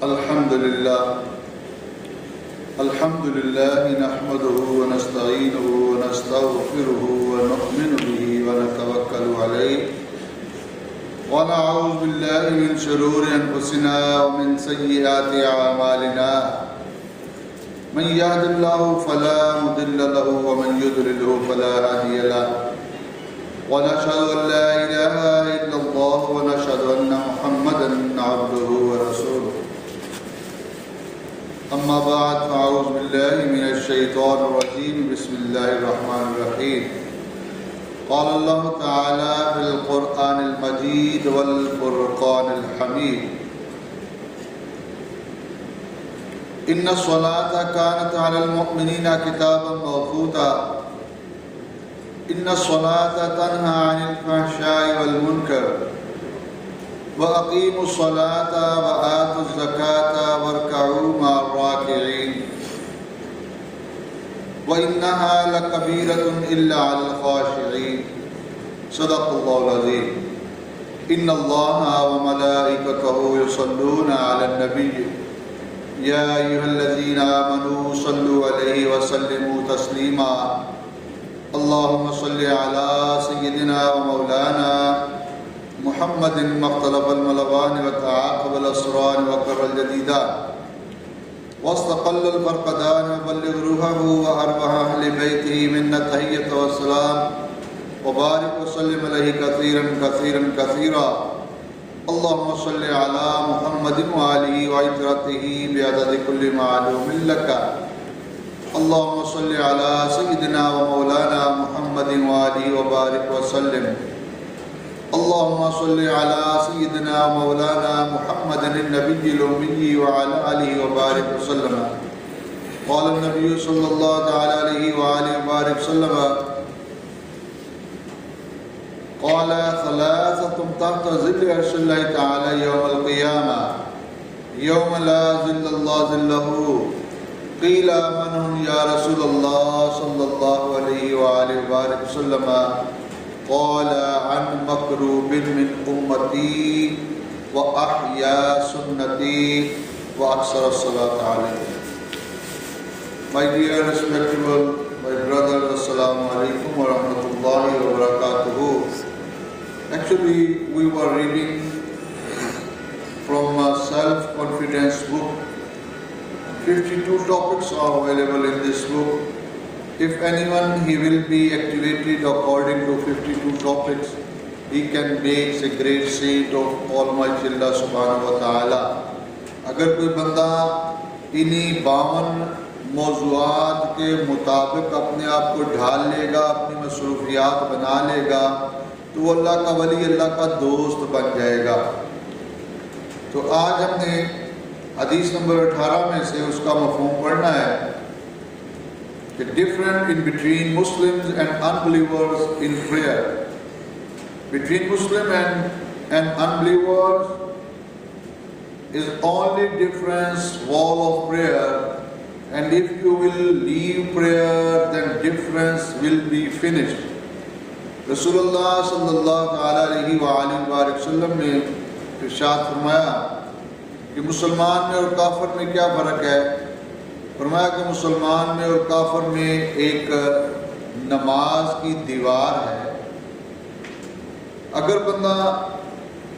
अल्हम्दुलिल्लाह नहमदुहु व नस्तईनुहु व नस्तगफिरुहु व नु'मिनु बिही व नतवक्कलु अलैहि व नअऊज़ु बिल्लाहि मिन शुरूरि अनफुसिना व मिन सय्यिआति अमालिना मन यहदिल्लाहु फला मुदिल्ल लहु व मन युद्लिलहु फला हादिय लहु व नशहदु अन ला इलाहा इल्लल्लाह व नशहदु अन्ना मुहम्मदन अब्दुहु व रसूलुहु अम्मा बाद फ़अऊज़ु बिल्लाहि मिनश शैतानिर रजीम बिस्मिल्लाहिर रहमानिर रहीम क़ाल अल्लाहु तआला फ़िल क़ुरआनिल मजीद वल फ़ुरक़ानिल हमीद इन्ना स्वलाता कानत अलल मुअमिनीना किताबन मौक़ूता इन्ना स्वलाता तन्हा अनिल फ़हशाइ वल मुनकर व अक़ीमुस स्वलाता व आतुज़ ज़काता वरकऊ मअर राकिईन व इन्नहा लकबीरतुन इल्ला अलल ख़ाशिईन सदक़ल्लाहुल अज़ीम इन्नल्लाहा व मलाइकतहु युसल्लूना अलन नबिय्य या अय्युहल्लज़ीना आमनू सल्लु अलैहि व सल्लिमू तस्लीमा अल्लाहुम्मा सल्लि अला सय्यिदिना व मौलाना मुहम्मदिन मख्तलफ़ल मलवानि व तआक़बल अस्रानि व क़र्रल जदीदान वस्तक़ल्लल फ़रक़दानि व बल्लिग़ रूहहु व अरवाह अहलि बैतिही मिन्ना तहिय्यत व सलाम व बारिक व सल्लिम अलैहि कसीरन कसीरन कसीरा अल्लाहुम्मा सल्लि अला मुहम्मदिन व आलिहि व इत्रतिही बिअददि कुल्लि मालूमिन लका अल्लाहुम्मा सल्लि अला सय्यिदिना व मौलाना मुहम्मदिन व आलिहि व बारिक व सल्लिम अल्लाहुम्मा सल्लि अला सय्यिदिना व मौलाना मुहम्मदिन नबिय्यिल उम्मी व अला आलिहि व बारिक व सल्लम क़ाल नबी सल्लल्लाहु तआला अलैहि व आलिहि व बारिक सल्लम क़ाल सलासतुन तहत ज़िल्लि अर्शिल्लाहि तआला यौमल क़ियामा यौम ला ज़िल्ला इल्ला ज़िल्लुहु क़ील मन हुम या रसूलल्लाह सल्लल्लाहु अलैहि व आलिहि व बारिक सल्लम क़ाल अन मक़रूबिन मिन उम्मती व अहया सुन्नती व अक्सर अस्सलात अलैहि। My dear respectable my brothers, assalamu alaikum wa rahmatullahi wa barakatuhu. Actually, we were reading from a self-confidence book. 52 topics are available in this book. If anyone he will be activated according to 52 topics, he can make a great saint of Almighty Allah Subhanahu wa Taala. अगर कोई बंदा इन्हीं 52 मौज़ूआत के मुताबिक अपने आप को ढाल लेगा, अपनी मसरूफियात बना लेगा, तो वो अल्लाह का वली, अल्लाह का दोस्त बन जाएगा। तो आज हमने हदीस नंबर 18 में से उसका मफ़हूम पढ़ना है कि difference in between Muslims and unbelievers in prayer. Between Muslim and unbelievers is only difference wall of prayer, and if you will leave prayer, then difference will be finished. रसूलुल्लाह सल्लल्लाहु अलैहि व सल्लम ने इरशाद फरमाया कि मुसलमान में और काफिर में क्या फ़र्क है। फरमाया कि मुसलमान में और काफिर में एक नमाज की दीवार है। अगर बंदा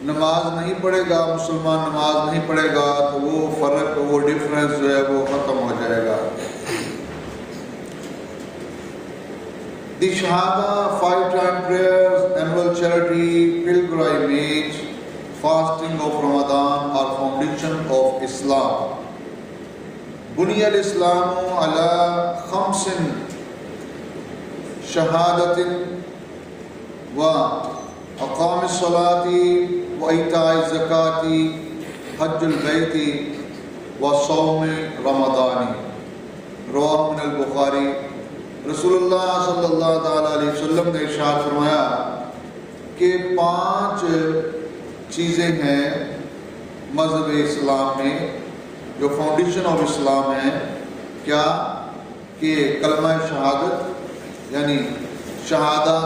नमाज नहीं पढ़ेगा, मुसलमान नमाज नहीं पढ़ेगा, तो वो फ़र्क, वो डिफरेंस जो है वो ख़त्म हो जाएगा। The Shahada, 5-time prayers, annual charity, pilgrimage, fasting of Ramadan are foundation of Islam. बुनिया इस्लामु अला खम्सिन शहादतिन व अक़ामिस सलाती व इताइज़ ज़काती हज्जुल बैती व सौम रमदानी रवाहु मिनल बुखारी। रसूलुल्लाह सल्लल्लाहु तआला अलैहि वसल्लम ने इरशाद फरमाया कि 5 चीज़ें हैं मज़हब इस्लाम में, जो फाउंडेशन ऑफ इस्लाम है। क्या कि कलमा शहादत यानी Shahada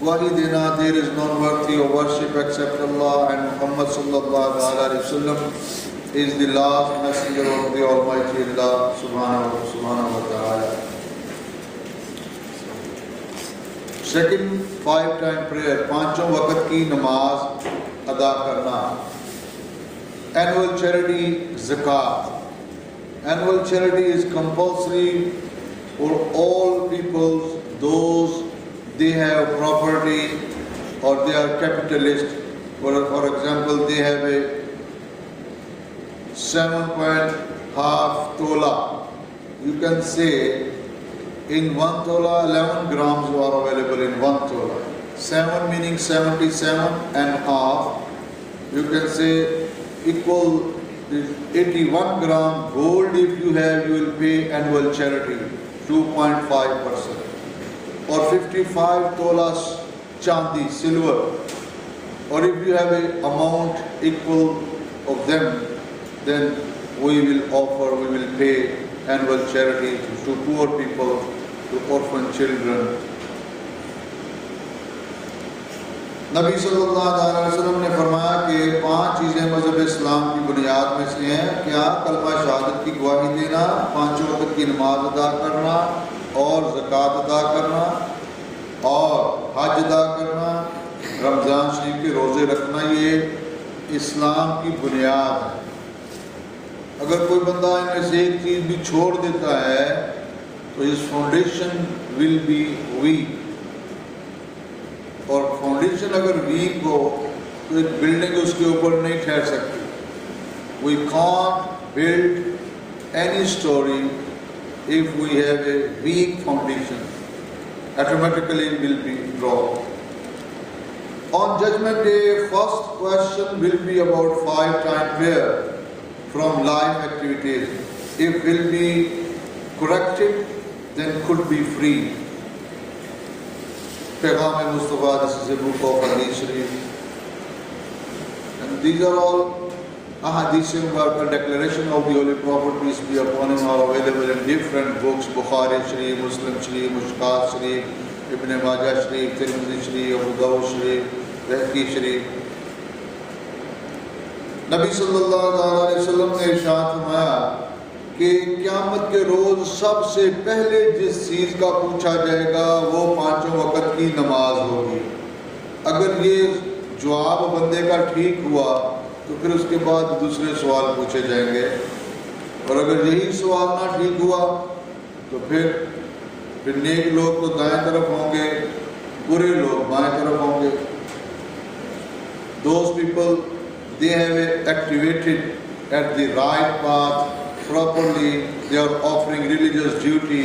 Gwahi dena, there is none worthy of worship except Allah, and Muhammad sallallahu alaihi wasallam is the last messenger of the Almighty Allah subhanahu wa ta'ala. Second, 5-time prayer, पांचों वक्त की नमाज अदा करना. Annual charity, zakat. Annual charity is compulsory for all people, those they have property or they are capitalist. For example, they have a 7.5 tola. You can say in 1 tola, 11 grams are available in 1 tola. 7 meaning 77 and half. You can say equal 81 gram gold. If you have, you will pay annual charity 2.5%. Or 55 tolas chandi, silver. Or if you have an amount equal of them, then we will pay annual charity to poor people, to orphan children. नबी सल्लल्लाहु अलैहि वसल्लम ने फरमाया कि 5 चीज़ें मज़हब इस्लाम की बुनियाद में से हैं. क्या? कलमा शहादत की गवाही देना, 5 वक्त की नमाज अदा करना, और ज़कात अदा करना, और हज अदा करना, रमज़ान शरीफ के रोज़े रखना. ये इस्लाम की बुनियाद है. अगर कोई बंदा इनमें से एक चीज़ भी छोड़ देता है तो इस फाउंडेशन विल बी वीक. और फाउंडेशन अगर वीक हो तो एक बिल्डिंग उसके ऊपर नहीं ठहर सकती. We can't build any storey if we have a weak foundation, automatically it will be wrong. On Judgment Day, first question will be about 5-time prayer from life activities. If will be corrected, then could be free. Paigham Mustafa, this is a book of Hadith Sharif. And these are all Ahadithim were a declaration of the Holy Prophet, peace be upon him, are available in different books: Bukhari Sharif, Muslim Sharif, Mushkat Sharif, Ibn Majah Sharif, Tirmidhi Sharif, Abu Dawud Sharif, Bayhaqi Sharif. नबी सल्लल्लाहु अलैहि वसल्लम ने इरशाद फरमाया कि क़यामत के रोज़ सबसे पहले जिस चीज़ का पूछा जाएगा वो 5 वक्त की नमाज होगी. अगर ये जवाब बंदे का ठीक हुआ तो फिर उसके बाद दूसरे सवाल पूछे जाएंगे. और अगर यही सवाल ना ठीक हुआ तो फिर नेक लोग तो दाएं तरफ होंगे, बुरे लोग बाएं तरफ होंगे. Those people, they have activated at the right path properly. They are offering religious duty.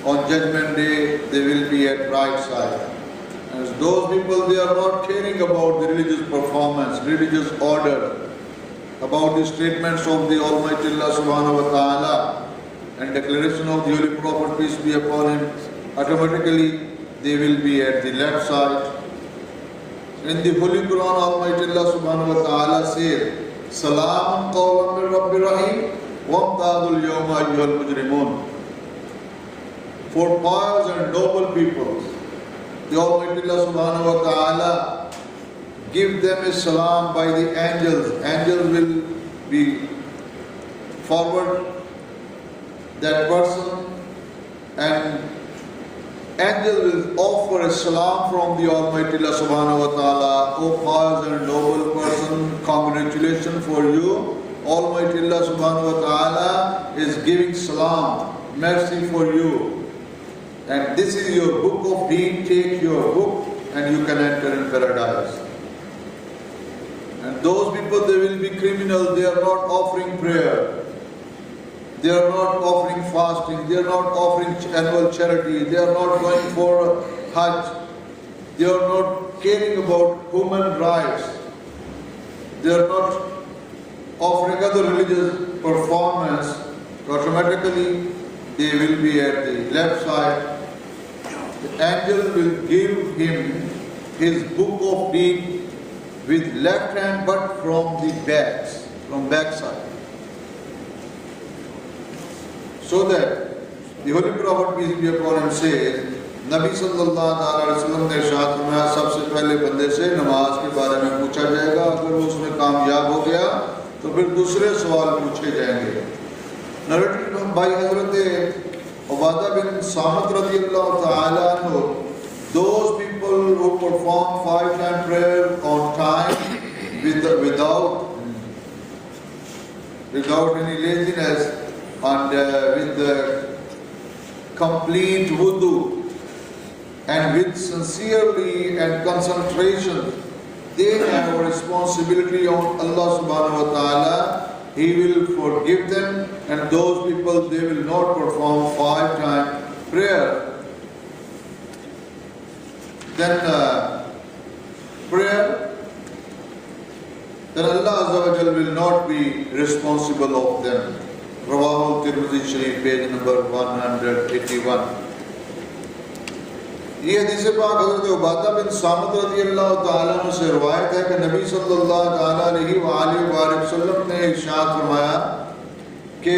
On Judgment Day, they will be at right side. As those people, they are not caring about the religious performance, religious order, about the statements of the Almighty Allah subhanahu wa ta'ala and declaration of the Holy Prophet, peace be upon him. Automatically, they will be at the left side. In the Holy Quran, Almighty Allah subhanahu wa ta'ala says, Salaam qawlan min Rabbi Rahim, wamtadul yawma ayyuhal mujrimun. For pious and noble people, the Almighty Allah subhanahu wa ta'ala give them a salam by the angels. Angels will be forward that person, and angel will offer a salam from the Almighty Allah subhanahu wa ta'ala. O pious and noble person, congratulations for you. Almighty Allah subhanahu wa ta'ala is giving salam, mercy for you. And this is your book of deed. Take your book and you can enter in paradise. And those people, they will be criminals. They are not offering prayer. They are not offering fasting. They are not offering annual charity. They are not going for Hajj. They are not caring about human rights. They are not offering other religious performance. Automatically, they will be at the left side. The angel will give him his book of deed with left hand, but from the backside. So that the Holy Prophet, peace be upon him, says नबी सल्लल्लाहु अलैहि वसल्लम ने इरशाद फरमाया, सबसे पहले बंदे से नमाज के बारे में पूछा जाएगा, अगर वो उसमें कामयाब हो गया तो फिर दूसरे सवाल पूछे जाएंगे। नरेटेड बाय हजरत उबादा बिन सामत रज़ियल्लाहु ताला अन्हु, those people who perform 5-time prayer on time without any laziness and with the complete wudu and with sincerely and concentration, they have a responsibility on Allah subhanahu wa ta'ala. He will forgive them, and those people, they will not perform 5-time prayer. Then prayer, then Allah Azza wa Jal will not be responsible of them. Rawahu Tirmidhi Sharif, page number 181. ये हदीस पाक हज़रत उबादा बिन सामत रज़ियल्लाहु ताला अन्हु से रिवायत है कि नबी सल्लल्लाहु अलैहि वसल्लम ने इरशाद फरमाया कि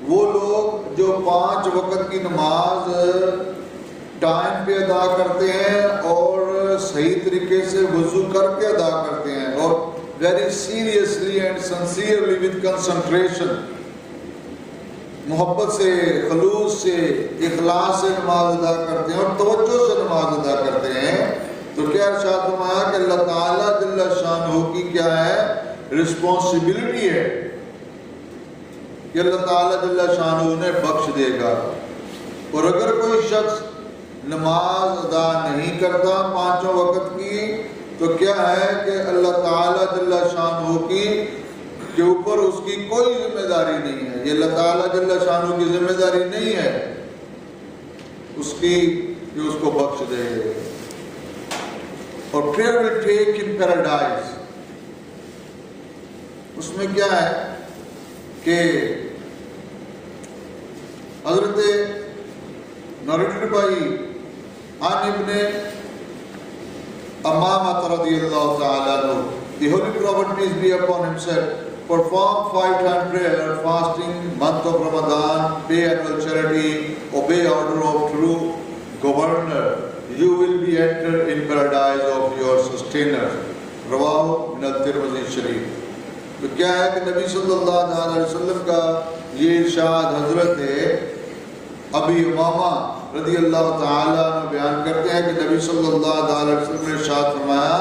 वो लोग जो 5 वक्त की नमाज टाइम पे अदा करते हैं और सही तरीके से वुज़ू करके अदा करते हैं और very seriously and sincerely with concentration, मोहब्बत से, खलूस से, इखलास से नमाज अदा करते हैं और तवज्जो से नमाज अदा करते हैं, तो क्या इरशाद फरमाया कि अल्लाह ताला जल्ल शानहू की क्या है, रिस्पॉन्सिबिलिटी है कि अल्लाह ताला जल्ल शानहू ने बख्श देगा। और अगर कोई शख्स नमाज अदा नहीं करता 5 वक्त की, तो क्या है कि अल्लाह ताला जल्ल शानहू की के ऊपर उसकी कोई जिम्मेदारी नहीं है। ये अल्लाह ताला जल्ल शानहू की जिम्मेदारी नहीं है उसकी कि उसको बख्श दे। और prayer will take in paradise, उसमें क्या है कि हजरत नरेटेड बाई आन इब्ने अमामा रज़ियल्लाहु ताला अन्हु, the Holy Prophet peace be upon him said, perform 5-time prayer, fasting, month of Ramadan, pay annual charity, obey order of true governor, you will be entered in paradise of your sustainer. रवाहु मिन Tirmidhi शरीफ। तो क्या है कि नबी सल्लल्लाहु अलैहि वसल्लम का ये इरशाद हजरत अबी उमामा रज़ियल्लाहु ताला अन्हु बयान करते हैं कि नबी सल्लल्लाहु अलैहि वसल्लम ने इरशाद फरमाया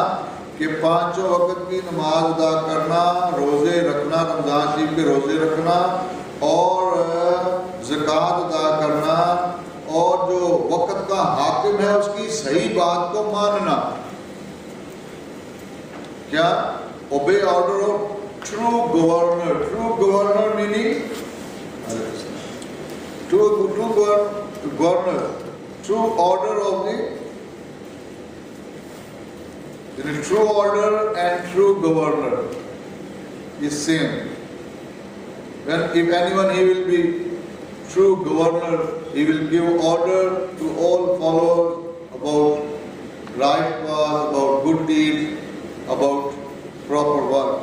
कि 5 वक्त की नमाज अदा करना, रोज़े रखना, रमज़ान शरीफ के रोज़े रखना और ज़कात अदा करना और जो वक्त का हाकिम है उसकी सही बात को मानना, क्या obey order of true governor, true governor meaning true governor, true order of the true order and true governor is same. When if anyone he will be true governor, he will give order to all followers about right path, about good deeds, about proper work.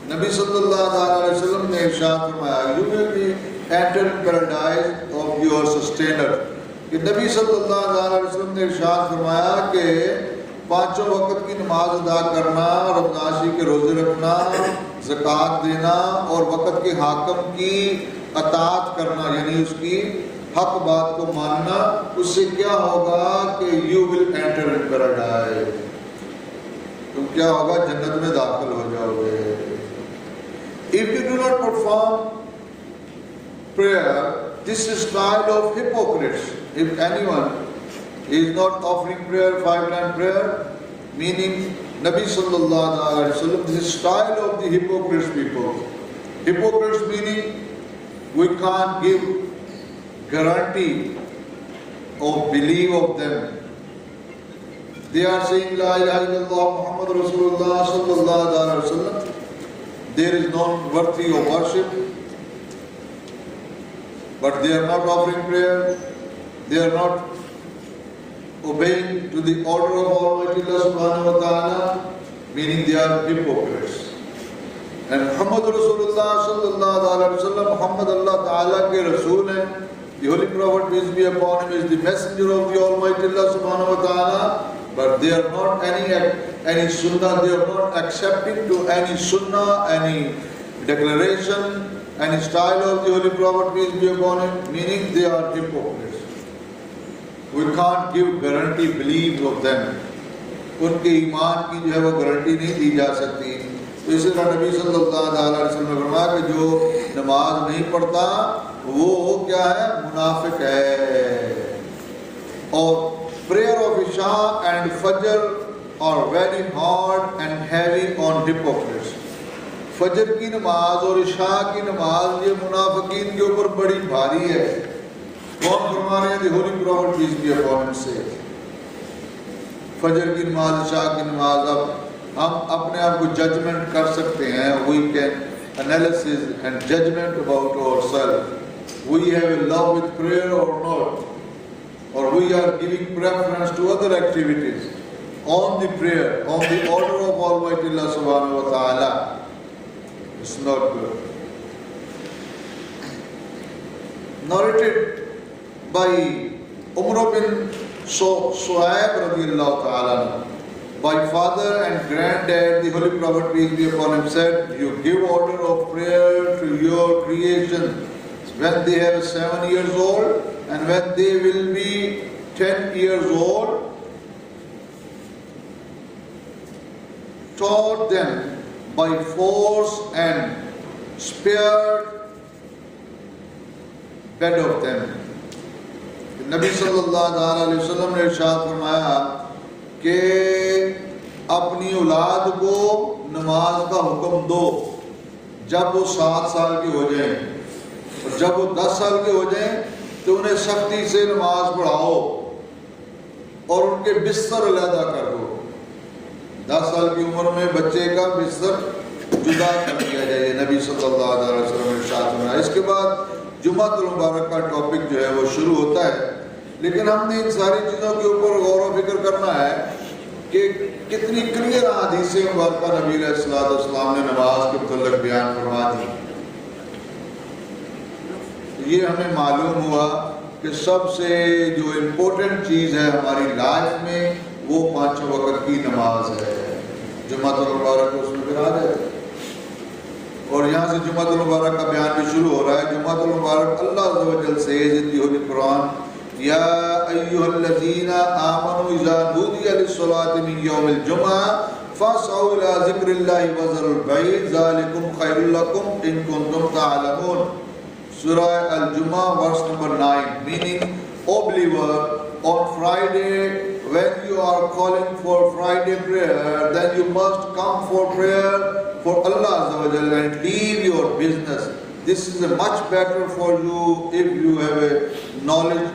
Nabi sallallahu alaihi wasallam ने इरशाद फरमाया, you will be entered in paradise of your sustainer. कि नबी सल्लल्लाहु अलैहि वसल्लम ने इरशाद फरमाया कि 5 वक्त की नमाज अदा करना, रमज़ान शरीफ के रोज़े रखना, ज़कात देना और वक्त के हाकिम की अताअत करना, यानी उसकी हक बात को मानना, उससे क्या होगा कि you will enter in paradise, तुम क्या होगा, जन्नत में दाखिल हो जाओगे। If you do not perform prayer, this is style of Hippocrates. If anyone is not offering prayer, 5-time prayer, meaning Nabi sallallahu alaihi wasallam, this is style of the hypocrites people. Hypocrites meaning we can't give guarantee of belief of them. They are saying La ilaha illallah Muhammad Rasulullah sallallahu alaihi wasallam. There is none worthy of worship, but they are not offering prayer. They are not obeying to the order of Almighty Allah subhanahu wa ta'ala, meaning they are hypocrites. And Muhammad Rasulullah sallallahu alaihi wasallam, Muhammad Allah ta'ala के रसूल हैं, The Holy Prophet, peace be upon him, is the messenger of the Almighty Allah subhanahu wa ta'ala, but they are not any sunnah, they are not accepting to any sunnah, any declaration, any style of the Holy Prophet, peace be upon him, meaning they are hypocrites. We can't give guarantee belief of them. उनके ईमान की जो है वो guarantee नहीं दी जा सकती। तो इसी तरह नबी सल्लल्लाहु अलैहि वसल्लम ने फरमाया कि जो नमाज नहीं पढ़ता वो क्या है, मुनाफिक है। और prayer of Isha and Fajr are very hard and heavy on hypocrites. फजर की नमाज और इशा की नमाज ये मुनाफिकीन के ऊपर बड़ी भारी है। कौन फरमा रहे हैं? The Holy Prophet peace be upon him से फजर की नमाज, इशा की नमाज, अब हम अपने आप को जजमेंट कर सकते हैं। We can analysis and judgment about ourselves. We have a love with prayer or not, or we are giving preference to other activities on the prayer, on the order of Almighty Allah subhanahu wa ta'ala. It's not good. Narrated by Umar bin Suhaib radiallahu ta'ala, by father and granddad, the Holy Prophet peace be upon him said, you give order of prayer to your creation when they are 7 years old, and when they will be 10 years old, taught them by force and spared bed of them. नबी सल्लल्लाहु अलैहि वसल्लम ने इरशाद फरमाया कि अपनी औलाद को नमाज का हुक्म दो जब वो 7 साल के हो जाएं, और जब वो 10 साल के हो जाएं तो उन्हें सख्ती से नमाज पढ़ाओ और उनके बिस्तर अलहदा कर दो। 10 साल की उम्र में बच्चे का बिस्तर जुदा कर दिया जाए, नबी सल्लल्लाहु अलैहि वसल्लम ने इरशाद फरमाया। इसके बाद जुम्मतुल मुबारक का टॉपिक जो है वो शुरू होता है, लेकिन हमने इन सारी चीज़ों के ऊपर गौर व फिक्र करना है कि कितनी क्लियर हदीसें मुबारक नबी अलैहिस्सलातु वस्सलाम ने नमाज के मुतल्लिक़ बयान फरमा दी। ये हमें मालूम हुआ कि सबसे जो इम्पोर्टेंट चीज़ है हमारी लाइफ में वो 5 वक्त की नमाज है। जुम्मतुल मुबारक उसमें फिर आ जाए, और यहाँ से जुम्मतुल मुबारक का बयान भी शुरू हो रहा है। जुम्मतुल मुबारक अल्लाह अज़्ज़ा व जल से होली कुरान, या अय्युहल्लज़ीना आमनू इज़ा नूदिया लिस्सलाति मिन यौमिल जुम्आ फस्अऊ इला ज़िक्रिल्लाहि व ज़रुल बैअ ज़ालिकुम खैरुल लकुम इन कुंतुम तअलमून। सूरह Al-Jumuah verse number 9, meaning, O believer, on Friday when you are calling for Friday prayer, then you must come for prayer for Allah Azza wa Jalla and leave your business. This is much better for you if you have a knowledge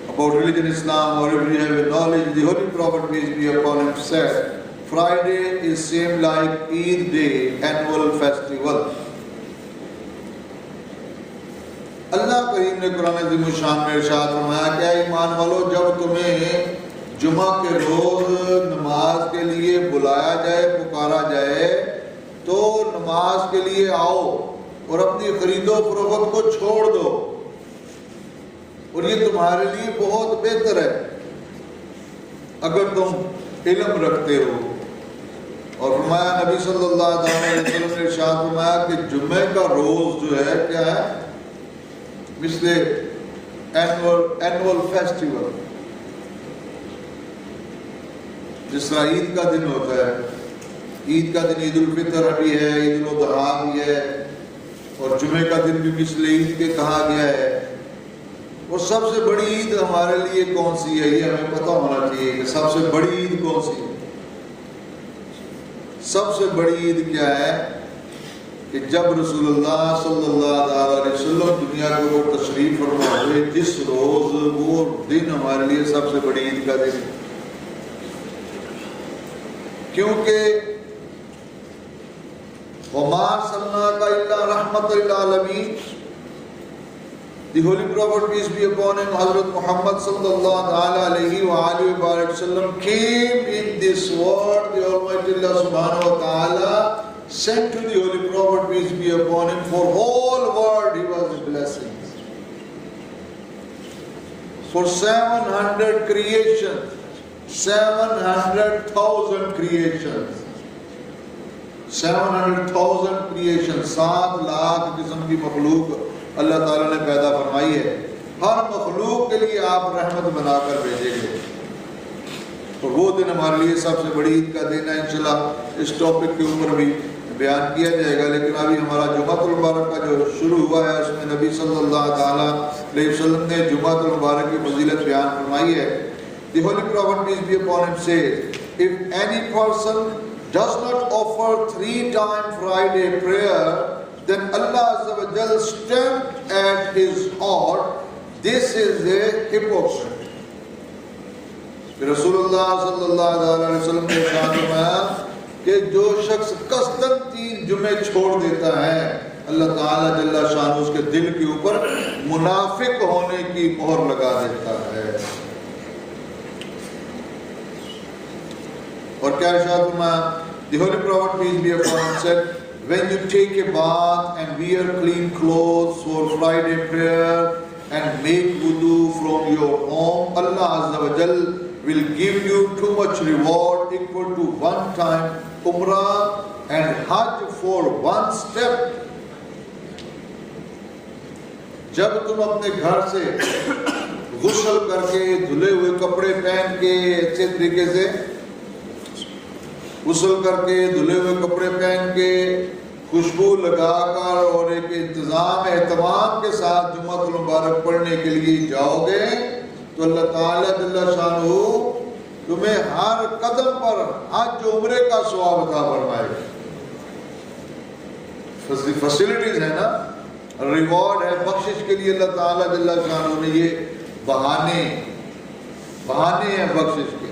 about religion Islam, or if you have a knowledge. The Holy Prophet peace be upon him said, Friday is same like Eid Day, annual festival. अल्लाह करीम ने कुरान अज़ीम शान में इरशाद फरमाया, क्या ईमान वालो, जब तुम्हें जुमा के रोज नमाज के लिए बुलाया जाए, पुकारा जाए, तो नमाज के लिए आओ और अपनी खरीदो फरोख्त को छोड़ दो, और ये तुम्हारे लिए बहुत बेहतर है अगर तुम इल्म रखते हो। और फरमाया नबी सल्लल्लाहु अलैहि वसल्लम ने इरशाद फरमाया कि जुम्मे का रोज जो है क्या है, मिसले एनुअल फेस्टिवल, जिस तरह ईद का दिन होता है, ईद का दिन ईद उल फितर भी है, ईद उल अज़हा भी है, और जुमे का दिन भी मिसले ईद के कहा गया है। और सबसे बड़ी ईद हमारे लिए कौन सी है, ये हमें पता होना चाहिए कि सबसे बड़ी ईद कौन सी है। सबसे बड़ी ईद क्या है कि जब रसूलुल्लाह सल्लल्लाहु अलैहि वसल्लम दुनिया के ऊपर तशरीफ फरमा हुए, जिस रोज, वो दिन हमारे लिए सबसे बड़ी ईद का दिन, क्योंकि वमा अर्सलनाका इल्ला रहमतल लिल आलमीन, The Holy Prophet peace be upon him, Hazrat Muhammad sallallahu alaihi wa sallam, came in this world. The Almighty Allah subhanahu wa ta'ala sent to the Holy Prophet peace be upon him, for whole world he was a blessing. for 700 creations, 700,000 creations, 700,000 creations, 7 lakh किस्म की मखलूक अल्लाह ताला ने पैदा फरमाई है। हर मखलूक के लिए आप रहमत बनाकर भेजेंगे। तो वो दिन हमारे लिए सबसे बड़ी ईद का दिन है। इंशाल्लाह इस टॉपिक के ऊपर भी बयान किया जाएगा, लेकिन अभी हमारा जुमातुल मुबारक का जो शुरू हुआ है उसमें नबी सल्लल्लाहु अलैहि वसल्लम ने जुमातुल मुबारक की फजीलत बयान फरमाई है। The Holy Prophet peace be upon him says, if any person does not offer 3-time Friday prayer, then Allah Azza wa Jal stamped at his heart, this is a hypocrite. रसूलुल्लाह सल्लल्लाहु अलैहि वसल्लम ने फरमाया कि जो शख्स कसदन 3 जुमे छोड़ देता है, अल्लाह ताला जल्ला शान उसके दिल के ऊपर मुनाफिक होने की मोहर लगा देता है। और क्या इरशाद फरमाया? The Holy Prophet peace be upon him said, when you take a bath and wear clean clothes for Friday prayer and make wudu from your home, Allah Azza wa Jal will give you too much reward equal to 1 time Umrah and Hajj for 1 step. जब तुम अपने घर से गुस्ल करके धुले हुए कपड़े पहन के अच्छे तरीके से गुस्ल करके धुले हुए कपड़े पहन के खुशबू लगाकर और एक इंतजाम एहतमाम के साथ जुम्मतुल मुबारक पढ़ने के लिए जाओगे तो अल्लाह ताला जल्ला शानहू तुम्हें हर कदम पर हज उम्रे का सवाब अता फरमाएगा। फैसिलिटीज है ना, रिवॉर्ड है, बख्शिश के लिए अल्लाह ताला जल्ला शानहू ने ये बहाने हैं बख्शिश के।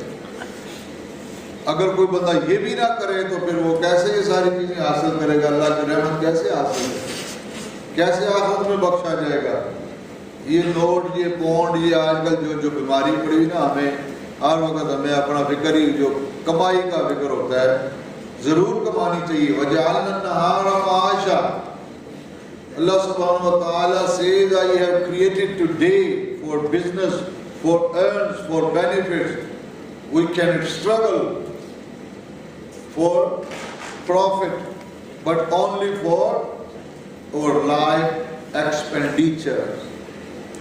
अगर कोई बंदा ये भी ना करे तो फिर वो कैसे ये सारी चीजें हासिल करेगा? अल्लाह की रहमत कैसे हासिल करेगा? कैसे आखिरत में बख्शा जाएगा? ये नोट, ये पौंड, ये आजकल जो बीमारी पड़ी ना, हमें हर वक्त हमें अपना फिक्र ही जो कमाई का फिक्र होता है, जरूर कमानी चाहिए। वजअलना नहारा माशा, अल्लाह सुब्हानहु व तआला says, I have created today for business, for earns, for benefits. We can struggle for profit, but only for our life expenditures,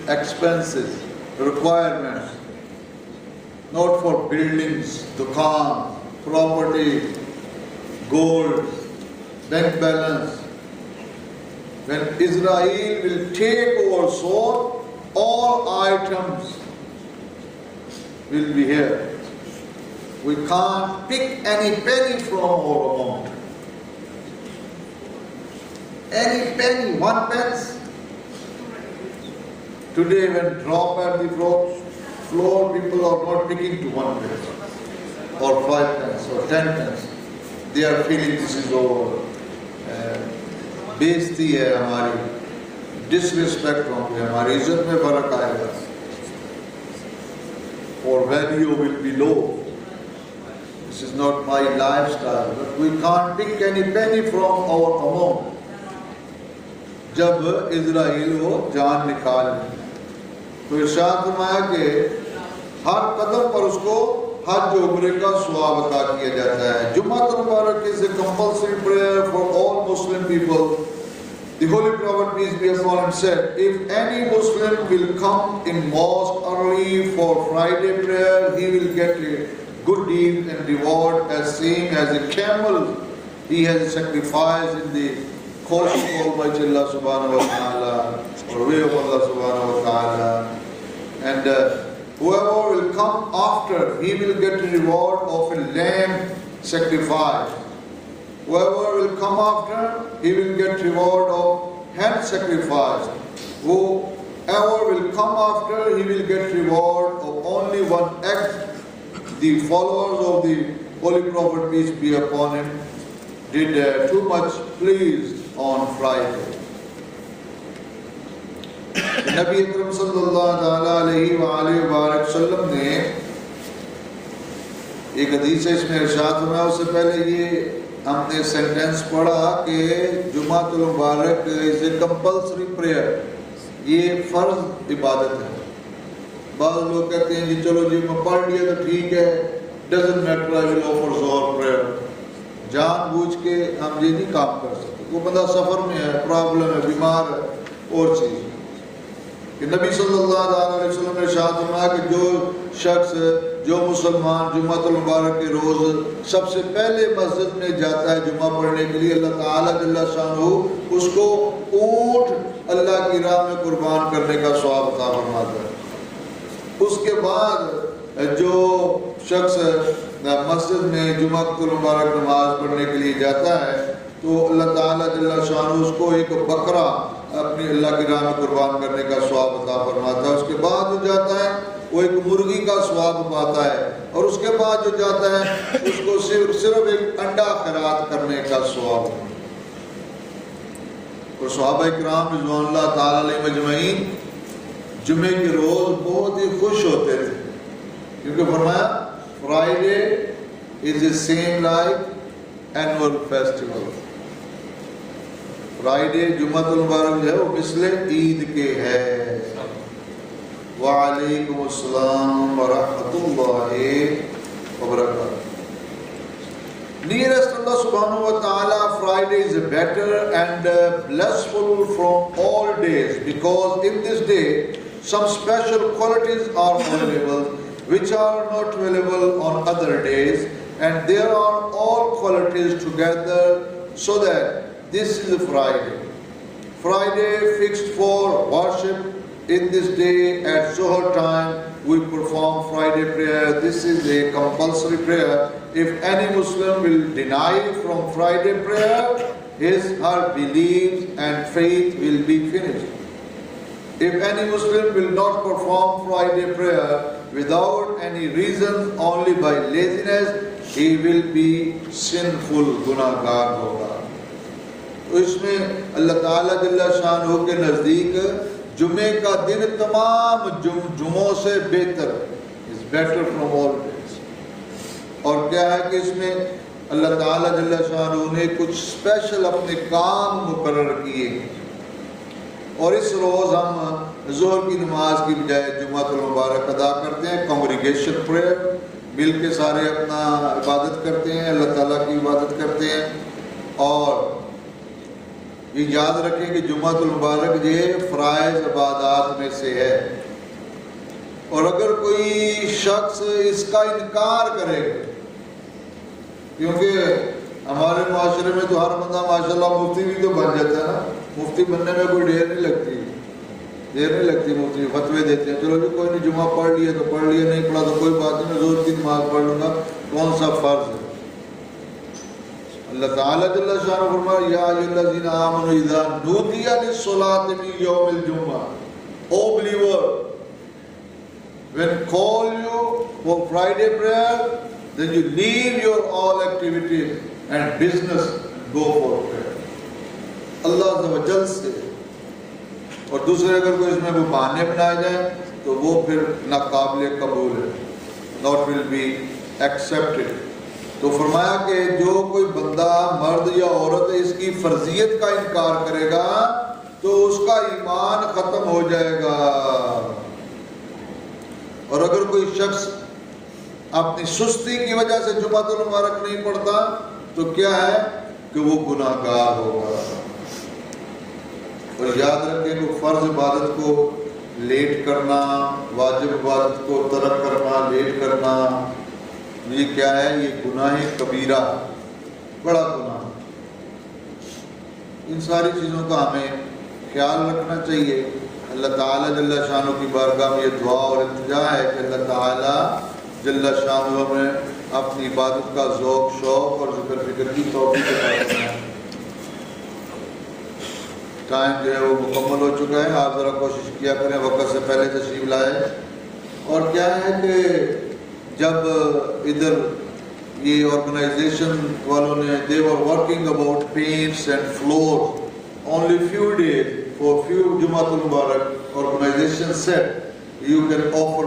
expenses, requirements, not for buildings, dukaan, property, gold, bank balance. When Israel will take our soul, all items will be here. We can't pick any penny from our amount. Any penny, 1 pence. Today when drop at the floor, people are not picking to 1 pence or 5 pence or 10 pence. They are feeling this is our बेइज्जती है, हमारी disrespect होंगे, हमारी इज्जत में फर्क आएगा, और value will be low. This is not my lifestyle, but we can't pick any penny from our amount. जब इज़राइल वो जान निकाल तो इरशाद फरमाया कि हर कदम पर उसको हज उम्रे का सवाब अता किया जाता है। जुम्मतुल मुबारक is a compulsory prayer for all Muslim people. The Holy Prophet peace be upon him said, if any Muslim will come in mosque early for Friday prayer, he will get a good deed and reward as same as a camel he has sacrificed in the cause of Almighty Allah subhanahu wa ta'ala, or way of Allah subhanahu wa ta'ala. And whoever will come after, he will get the reward of a lamb sacrifice. Whoever will come after, he will get reward of hen sacrifice. Whoever will come after, he will get reward of only 1 egg. The followers of the Holy Prophet peace be upon him did too much pleased on Friday. नबी अकरम सल्लल्लाहु अलैहि वसल्लम ने एक हदीस है, इसमें इरशाद हुआ, उससे पहले ये हमने सेंटेंस पढ़ा कि जुमातुल मुबारक इज ए कंपल्सरी प्रेयर, ये फर्ज इबादत है। बाद लोग कहते हैं जी चलो जी मैं पढ़ लिया तो ठीक है, doesn't matter I will offer Zuhr prayer. जानबूझ के हम ये नहीं काम कर सकते। वो बंदा सफ़र में है, प्रॉब्लम है, बीमार है, और चीज़ कि नबी सल्लल्लाहु अलैहि वसल्लम ने इरशाद फरमाया कि जो शख्स, जो मुसलमान जुम्मतुल मुबारक के रोज़ सबसे पहले मस्जिद में जाता है जुम्मा पढ़ने के लिए, अल्लाह ताला जल्ला शानहू उसको ऊँट अल्लाह की राह में कुर्बान करने का सवाब अता फरमाता है। उसके बाद जो शख्स मस्जिद में जुम्मतुल मुबारक नमाज पढ़ने के लिए जाता है तो अल्लाह ताला जल्ला शानहू उसको एक बकरा अपनी अल्लाह की राह में कुर्बान करने का सवाब अता फरमाता है। उसके बाद जो जाता है वो एक मुर्गी का सवाब पाता है, और उसके बाद जो जाता है उसको सिर्फ एक अंडा खैरात करने का सवाब। और सहाबा इकराम रिज़वानुल्लाह ताला अलैहिम अजमईन जुम्मे के रोज़ बहुत ही खुश होते थे, क्योंकि फरमाया Friday is the same like annual festival. Friday जुम्मतुल मुबारक जो है वो मिसले ईद के है। वालेकुम अस्सलाम व रहमतुल्लाहि व बरकातहू। Nearest Allah subhanahu wa ta'ala, Friday is better and blissful from all days, because in this day some special qualities are available which are not available on other days, and there are all qualities together, so that this is Friday. Friday fixed for worship. In this day at Zuhr time we perform Friday prayer. This is a compulsory prayer. If any Muslim will deny from Friday prayer, her beliefs and faith will be finished. If any Muslim will not perform Friday prayer without any reason, only by laziness, he will be sinful, गुनाहगार होगा। तो इसमें अल्लाह ताला जल्ला शानहू के नज़दीक जुम्मे का दिन तमाम जुमों से बेहतर, is better from all days. और क्या है कि इसमें अल्लाह ताला जल्ला शानहू ने कुछ स्पेशल अपने काम मुकर्रर किए, और इस रोज़ हम ज़ोहर की नमाज की बजाय जुम्मतुल मुबारक अदा करते हैं, कांग्रीगेशन प्रेयर, मिल के सारे अपना इबादत करते हैं, अल्लाह ताला की इबादत करते हैं। और ये याद रखें कि जुम्मतुल मुबारक ये फ़राइज़ इबादात में से है, और अगर कोई शख्स इसका इनकार करे, क्योंकि हमारे माशरे में तो हर बंदा माशाल्लाह मुफ्ती भी तो बन जाता है ना, मुफ्ती बनने में कोई देर नहीं लगती, मुफ्ती फतवे देते हैं, चलो जी कोई नहीं जुम्मा पढ़ लिया तो पढ़ लिया, नहीं पढ़ा तो कोई बात नहीं, मैं ज़ोहर की नमाज पढ़ लूँगा, कौन सा फ़र्ज़ है। अल्लाह ताला जल्ला शानहू फरमाया या अय्युहल्लज़ीना आमनू इज़ा नूदिया लिस्सलाति मिन यौमिल जुम्मा, ओ believer, when call you for Friday prayer, then you leave your all activities and business, go for prayer अल्लाह तवज्जल से। और दूसरे अगर कोई इसमें वो बहाने बनाए जाए तो वो फिर नाकाबिले कबूल है, नॉट विल बी एक्सेप्टेड। तो फरमाया कि जो कोई बंदा मर्द या औरत इसकी फर्जियत का इनकार करेगा तो उसका ईमान खत्म हो जाएगा। और अगर कोई शख्स अपनी सुस्ती की वजह से जुम्मतुल मुबारक नहीं पढ़ता तो क्या है कि वो गुनाहगार होगा। और याद रखें कि फर्ज इबादत को लेट करना, वाजिब इबादत को तरक करना, लेट करना, ये क्या है, ये गुनाह कबीरा, बड़ा गुनाह। इन सारी चीज़ों का हमें ख्याल रखना चाहिए। अल्लाह ताला जल्ला शानहू की बारगाह में ये दुआ और इल्तिजा है कि अल्लाह ताला जल्ला शानहू हमें अपनी इबादत का ज़ौक़, शौक़ और ज़िक्र फ़िक्र की तौफ़ीक़ अता फरमाए। टाइम जो है वो मुकम्मल हो चुका है, आप ज़रा कोशिश किया करें वक्त से पहले तशरीफ़ लाए। और क्या है कि जब इधर ये ऑर्गेनाइजेशन वालों ने they were working about paints and floor only few days for few जुम्मतुल मुबारक, organization said you can offer